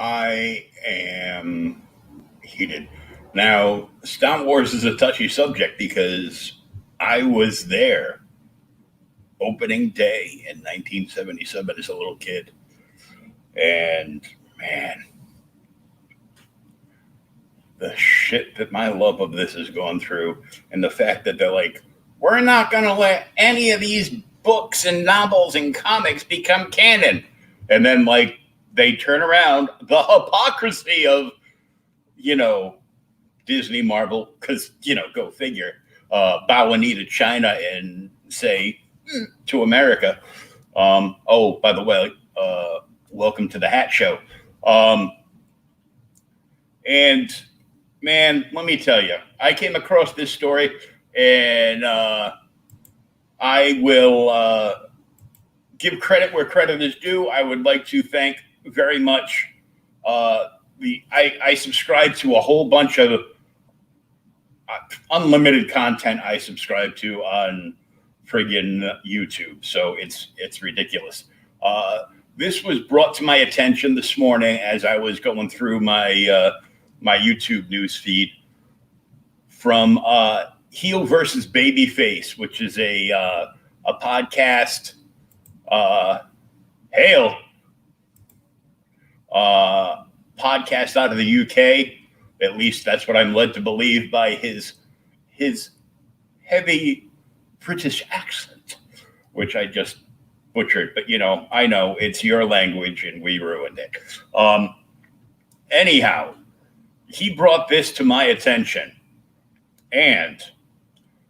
I am heated. Now, Star Wars is a touchy subject because I was there opening day in 1977 as a little kid. And man, the shit that my love of this has gone through, and the fact that they're like, we're not going to let any of these books and novels and comics become canon. And then, like, they turn around, the hypocrisy of, Disney, Marvel, because, go figure, bow a knee to China and say to America, oh, by the way, welcome to the Hat Show. And man, let me tell you, I came across this story, and I will give credit where credit is due. I would like to thank very much I subscribe to a whole bunch of unlimited content I subscribe to on friggin' YouTube. So it's ridiculous. This was brought to my attention this morning as I was going through my my YouTube news feed from HeelvsBabyface, which is a podcast. Hail. Podcast out of the UK. At least that's what I'm led to believe by his heavy British accent, which I just butchered. But I know it's your language and we ruined it. Anyhow, he brought this to my attention, and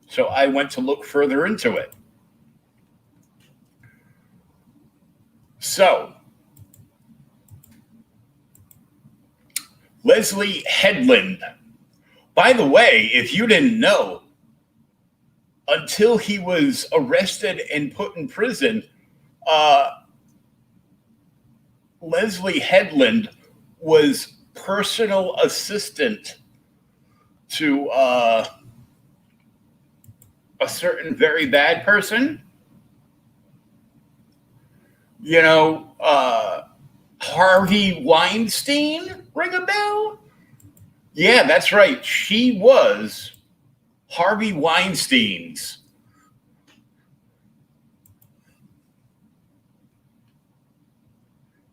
so I went to look further into it. So, Leslie Headland. By the way, if you didn't know, until he was arrested and put in prison, Leslie Headland was personal assistant to a certain very bad person. Harvey Weinstein, ring a bell? Yeah, that's right. She was Harvey Weinstein's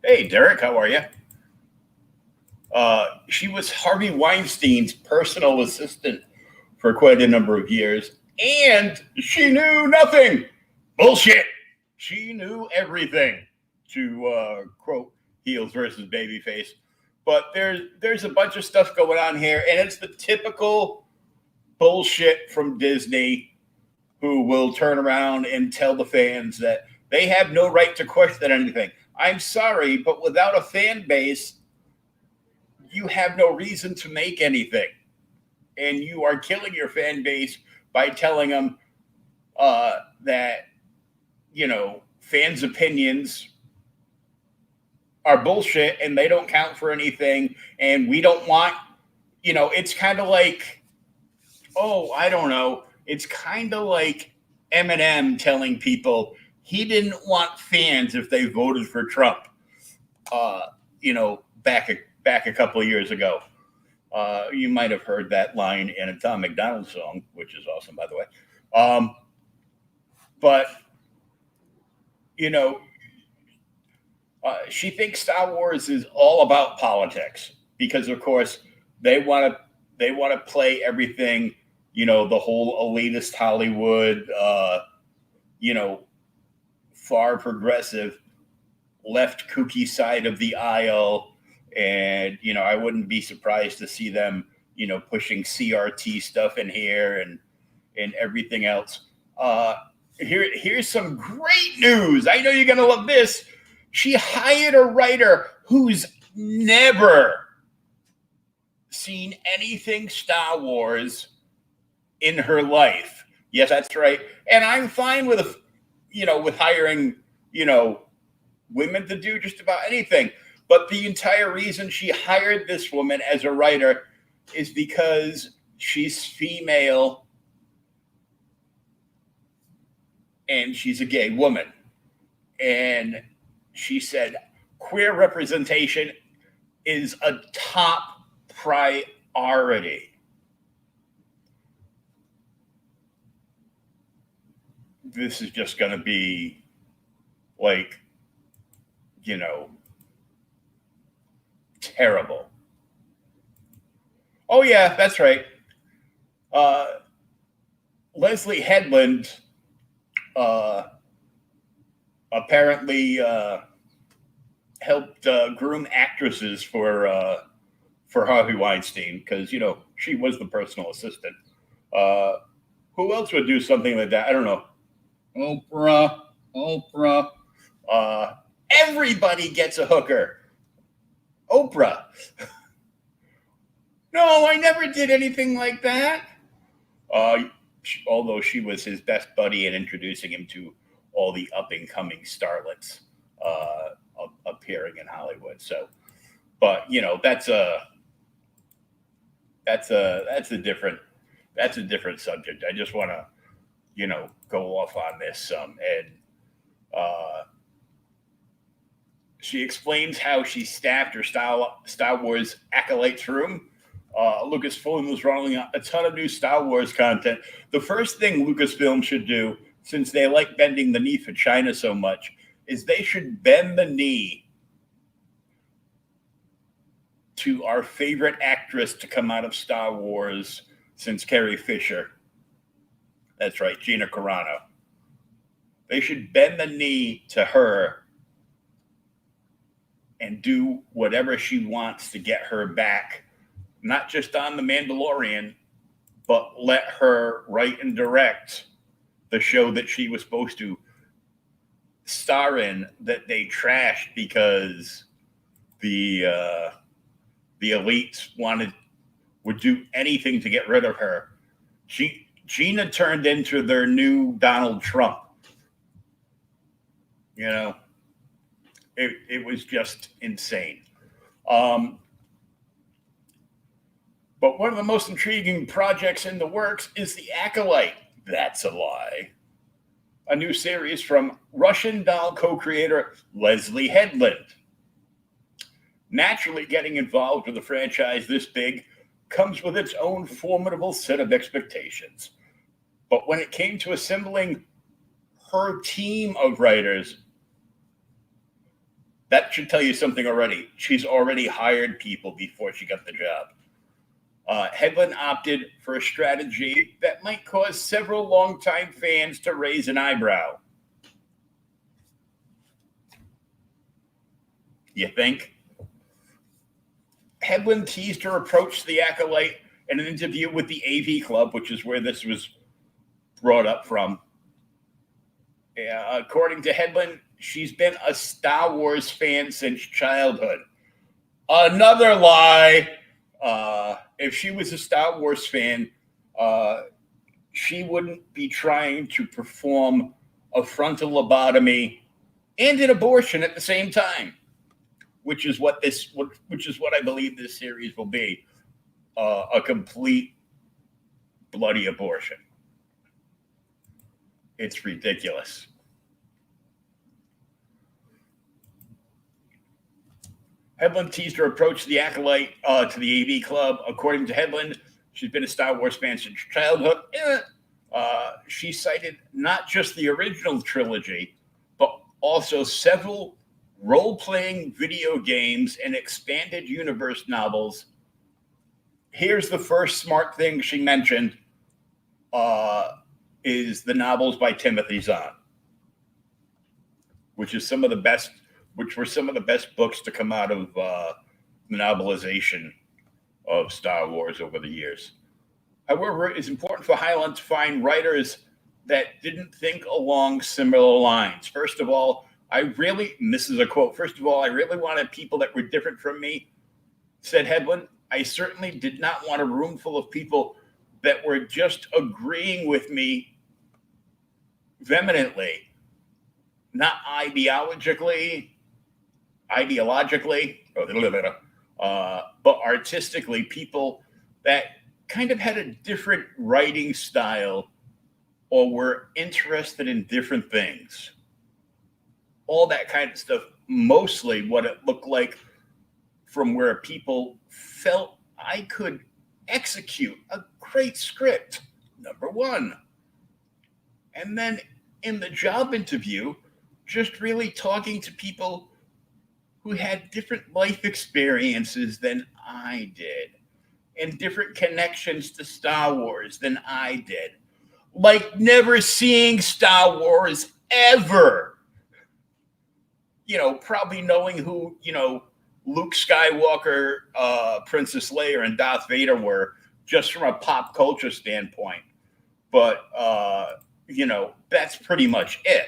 Hey, Derek, how are you? She was Harvey Weinstein's personal assistant for quite a number of years, and she knew nothing. Bullshit. She knew everything, to quote Heels versus Babyface. But there's a bunch of stuff going on here, and it's the typical bullshit from Disney, who will turn around and tell the fans that they have no right to question anything. I'm sorry, but without a fan base, you have no reason to make anything. And you are killing your fan base by telling them that, fans' opinions are bullshit and they don't count for anything. And we don't want, it's kind of like, I don't know. It's kind of like Eminem telling people he didn't want fans if they voted for Trump, back a couple of years ago. You might have heard that line in a Tom McDonald song, which is awesome, by the way. But she thinks Star Wars is all about politics because, of course, they want to play everything, the whole elitist Hollywood, far progressive, left kooky side of the aisle. And, I wouldn't be surprised to see them, pushing CRT stuff in here and everything else. Here's some great news. I know you're going to love this. She hired a writer who's never seen anything Star Wars in her life. Yes, that's right. And I'm fine with, with hiring, women to do just about anything. But the entire reason she hired this woman as a writer is because she's female and she's a gay woman. And she said, queer representation is a top priority. This is just going to be like, terrible. Oh, yeah, that's right. Leslie Headland apparently helped groom actresses for Harvey Weinstein because, she was the personal assistant. Who else would do something like that? I don't know. Oprah. Everybody gets a hooker. Oprah. No, I never did anything like that. Although she was his best buddy in introducing him to all the up-and-coming starlets appearing in Hollywood. So, but that's a different subject. I just want to go off on this and she explains how she staffed her Star Wars Acolyte's room. Lucasfilm was rolling out a ton of new Star Wars content. The first thing Lucasfilm should do, since they like bending the knee for China so much, is they should bend the knee to our favorite actress to come out of Star Wars since Carrie Fisher. That's right, Gina Carano. They should bend the knee to her and do whatever she wants to get her back, not just on The Mandalorian, but let her write and direct the show that she was supposed to star in that they trashed because the elites would do anything to get rid of her. Gina turned into their new Donald Trump. It was just insane. But one of the most intriguing projects in the works is The Acolyte. That's a lie. A new series from Russian doll co-creator Leslie Headland. Naturally, getting involved with a franchise this big comes with its own formidable set of expectations. But when it came to assembling her team of writers, that should tell you something already. She's already hired people before she got the job. Headland opted for a strategy that might cause several longtime fans to raise an eyebrow. You think? Headland teased her approach to The Acolyte in an interview with the AV Club, which is where this was brought up from. According to Headland, she's been a Star Wars fan since childhood. Another lie. If she was a Star Wars fan, she wouldn't be trying to perform a frontal lobotomy and an abortion at the same time, which is what I believe this series will be, a complete bloody abortion. It's ridiculous. Headland teased her approach to The Acolyte to the AV Club. According to Headland, she's been a Star Wars fan since childhood. She cited not just the original trilogy, but also several role-playing video games and expanded universe novels. Here's the first smart thing she mentioned, is the novels by Timothy Zahn, which were some of the best books to come out of the novelization of Star Wars over the years. However, it's important for Hyland to find writers that didn't think along similar lines. First of all, and this is a quote, first of all, I really wanted people that were different from me, said Headland. I certainly did not want a room full of people that were just agreeing with me vehemently, not ideologically, but artistically, people that kind of had a different writing style or were interested in different things. All that kind of stuff, mostly what it looked like from where people felt I could execute a great script, number one. And then in the job interview, just really talking to people who had different life experiences than I did and different connections to Star Wars than I did. Like never seeing Star Wars ever. You know, probably knowing who, you know, Luke Skywalker, Princess Leia, and Darth Vader were just from a pop culture standpoint. But, you know, that's pretty much it.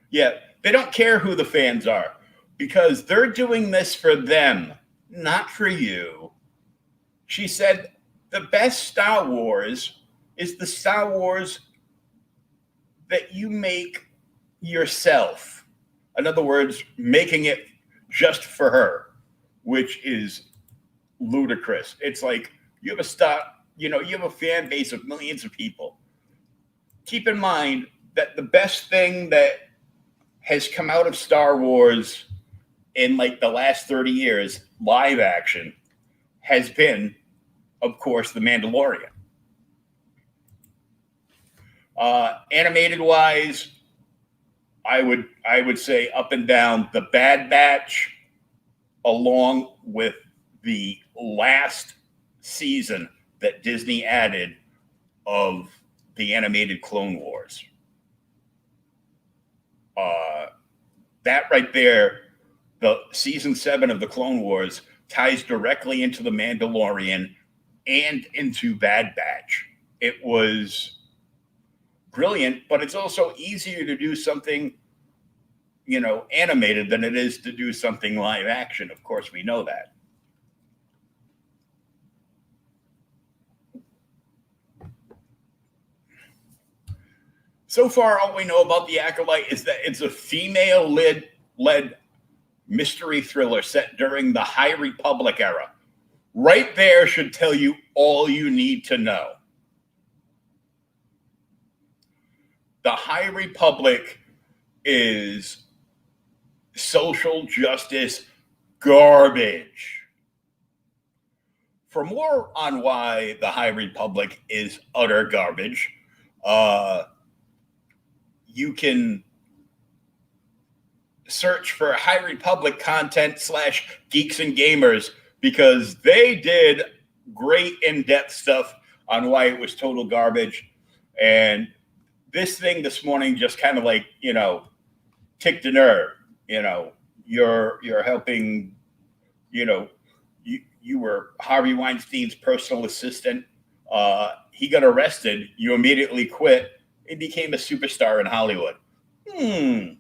Yeah, they don't care who the fans are because they're doing this for them, not for you. She said the best Star Wars is the Star Wars that you make yourself. In other words, making it just for her, which is ludicrous. It's like you have a fan base of millions of people. Keep in mind that the best thing that has come out of Star Wars in like the last 30 years, live action, has been, of course, The Mandalorian. Animated wise, I would say up and down The Bad Batch, along with the last season that Disney added of the animated Clone Wars. That right there, the season 7 of the Clone Wars ties directly into The Mandalorian and into Bad Batch. It was brilliant, but it's also easier to do something, you know, animated than it is to do something live action. Of course, we know that. So far, all we know about The Acolyte is that it's a female-led mystery thriller set during the High Republic era. Right there should tell you all you need to know. The High Republic is social justice garbage. For more on why the High Republic is utter garbage, you can search for High Republic content / Geeks and Gamers, because they did great in-depth stuff on why it was total garbage. And this thing this morning just kind of like, you know, ticked a nerve. You know, you're helping, you know, you were Harvey Weinstein's personal assistant. He got arrested. You immediately quit. He became a superstar in Hollywood. Isn't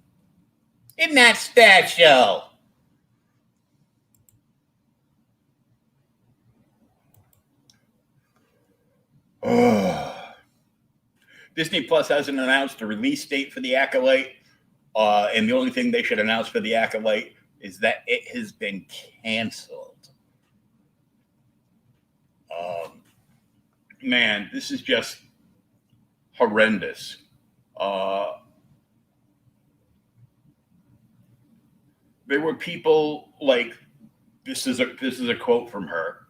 that special? Disney Plus hasn't announced a release date for The Acolyte. And the only thing they should announce for The Acolyte is that it has been canceled. Man, this is just horrendous. There were people like, this is a quote from her.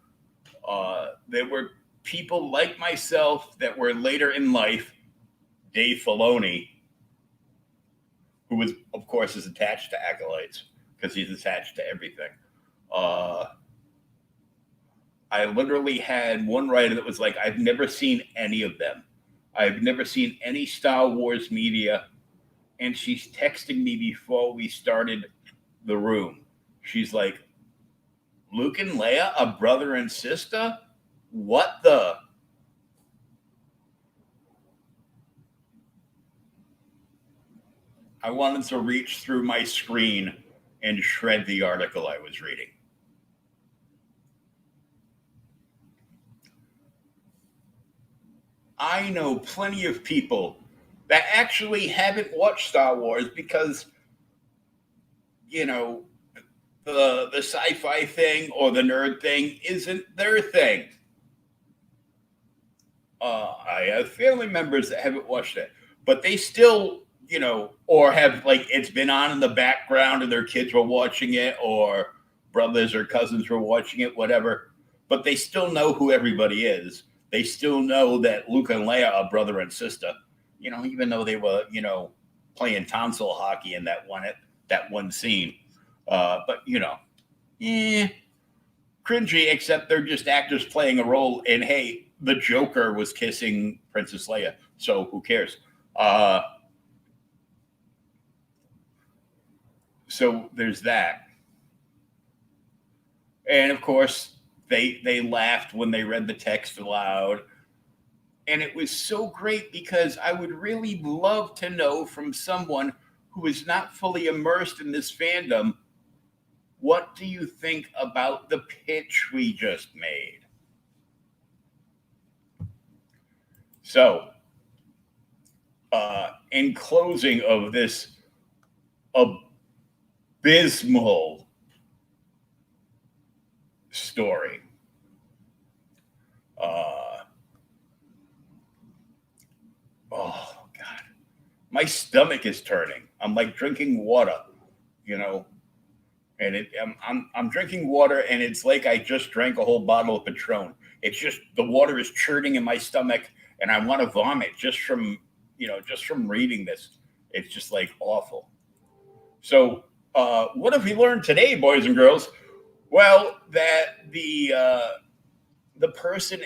There were people like myself that were later in life, Dave Filoni, who was, of course, is attached to Acolytes because he's attached to everything. I literally had one writer that was like, I've never seen any of them. I've never seen any Star Wars media. And she's texting me before we started the room. She's like, Luke and Leia, a brother and sister? What the? I wanted to reach through my screen and shred the article I was reading. I know plenty of people that actually haven't watched Star Wars because, you know, the sci-fi thing or the nerd thing isn't their thing. I have family members that haven't watched it, but they still or have like it's been on in the background and their kids were watching it, or brothers or cousins were watching it, whatever. But they still know who everybody is. They still know that Luke and Leia are brother and sister. Even though they were, playing tonsil hockey in that one scene. But cringy. Except they're just actors playing a role. And hey, the Joker was kissing Princess Leia, so who cares? So there's that. And of course, they laughed when they read the text aloud. And it was so great because I would really love to know from someone who is not fully immersed in this fandom, what do you think about the pitch we just made? So, in closing of this abysmal story, oh God, my stomach is turning. I'm like drinking water, and I'm drinking water, and it's like I just drank a whole bottle of Patron. It's just the water is churning in my stomach, and I want to vomit just from reading this. It's just like awful. So, what have we learned today, boys and girls? Well, that the person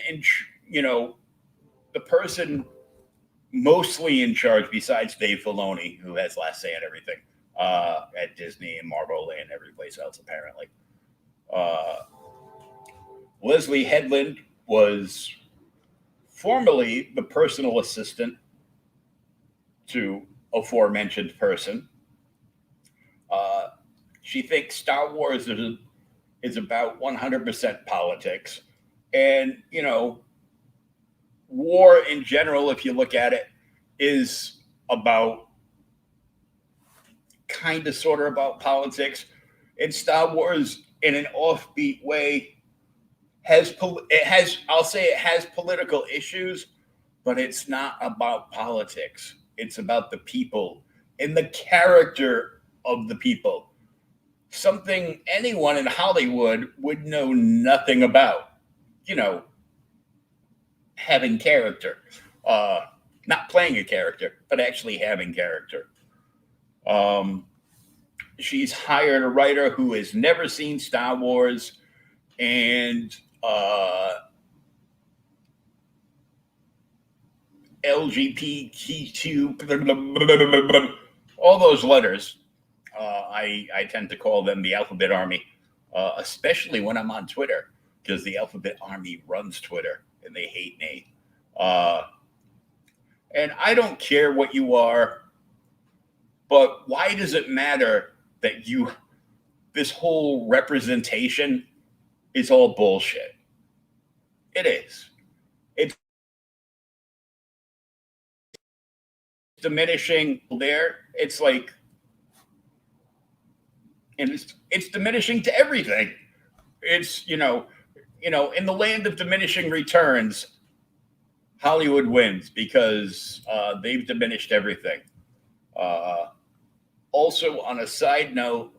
the person mostly in charge, besides Dave Filoni, who has last say on everything at Disney and Marvel and every place else, apparently. Leslie Headland was formerly the personal assistant to aforementioned person. She thinks Star Wars is about 100% politics. And, war in general, if you look at it, is about kind of sort of about politics. And Star Wars, in an offbeat way, I'll say it has political issues, but it's not about politics. It's about the people and the character of the people. Something anyone in Hollywood would know nothing about. Having character. Not playing a character, but actually having character. She's hired a writer who has never seen Star Wars, and LGBTQ, all those letters. I tend to call them the alphabet army, especially when I'm on Twitter, because the alphabet army runs Twitter and they hate me. And I don't care what you are, but why does it matter that this whole representation is all bullshit? It is. It's diminishing there. It's like, and it's diminishing to everything. It's, in the land of diminishing returns, Hollywood wins because they've diminished everything. Also, on a side note,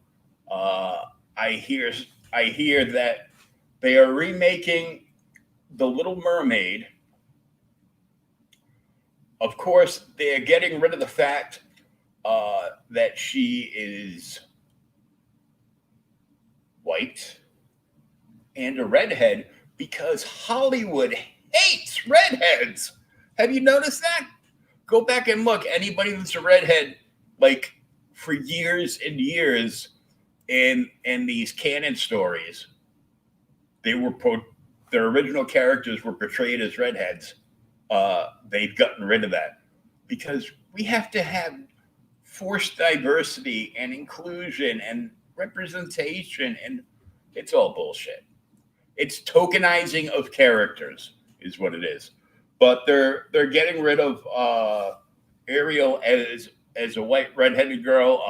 I hear that they are remaking The Little Mermaid. Of course, they are getting rid of the fact that she is white and a redhead because Hollywood hates redheads. Have you noticed that? Go back and look. Anybody that's a redhead, like for years and years in these canon stories, their original characters were portrayed as redheads. They've gotten rid of that because we have to have forced diversity and inclusion and representation, and it's all bullshit. It's tokenizing of characters is what it is. But they're getting rid of Ariel as a white redheaded girl.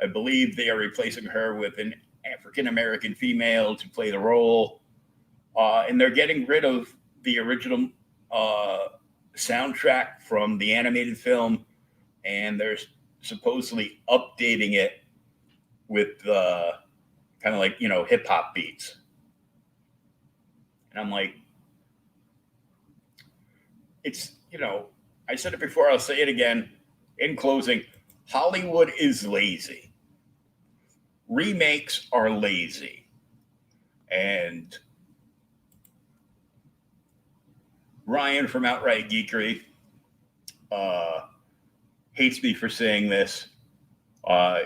I believe they are replacing her with an African American female to play the role, and they're getting rid of the original soundtrack from the animated film, and they're supposedly updating it with kind of like, hip hop beats. And I'm like, it's, I said it before, I'll say it again. In closing, Hollywood is lazy. Remakes are lazy. And Ryan from Outright Geekery hates me for saying this.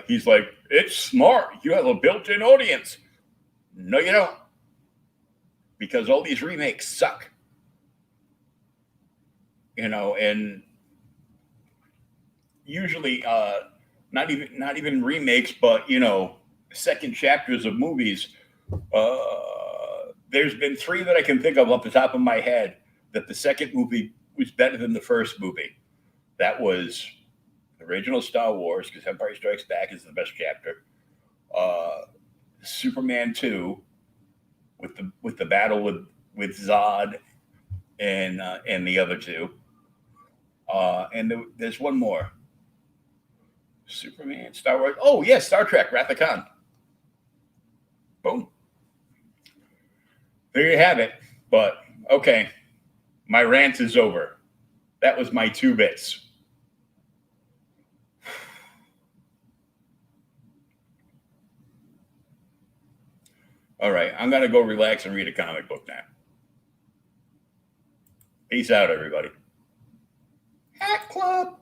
He's like, it's smart. You have a built-in audience. No, you don't. Because all these remakes suck. And usually not even remakes, but second chapters of movies. There's been 3 that I can think of off the top of my head that the second movie was better than the first movie. That was the original Star Wars, because Empire Strikes Back is the best chapter. Superman 2 with the battle with Zod and the other 2. And there's one more. Superman, Star Wars. Oh, yes, Star Trek, Wrath of Khan. Boom. There you have it. But, okay, my rant is over. That was my 2 bits. All right, I'm going to go relax and read a comic book now. Peace out, everybody. Hat Club.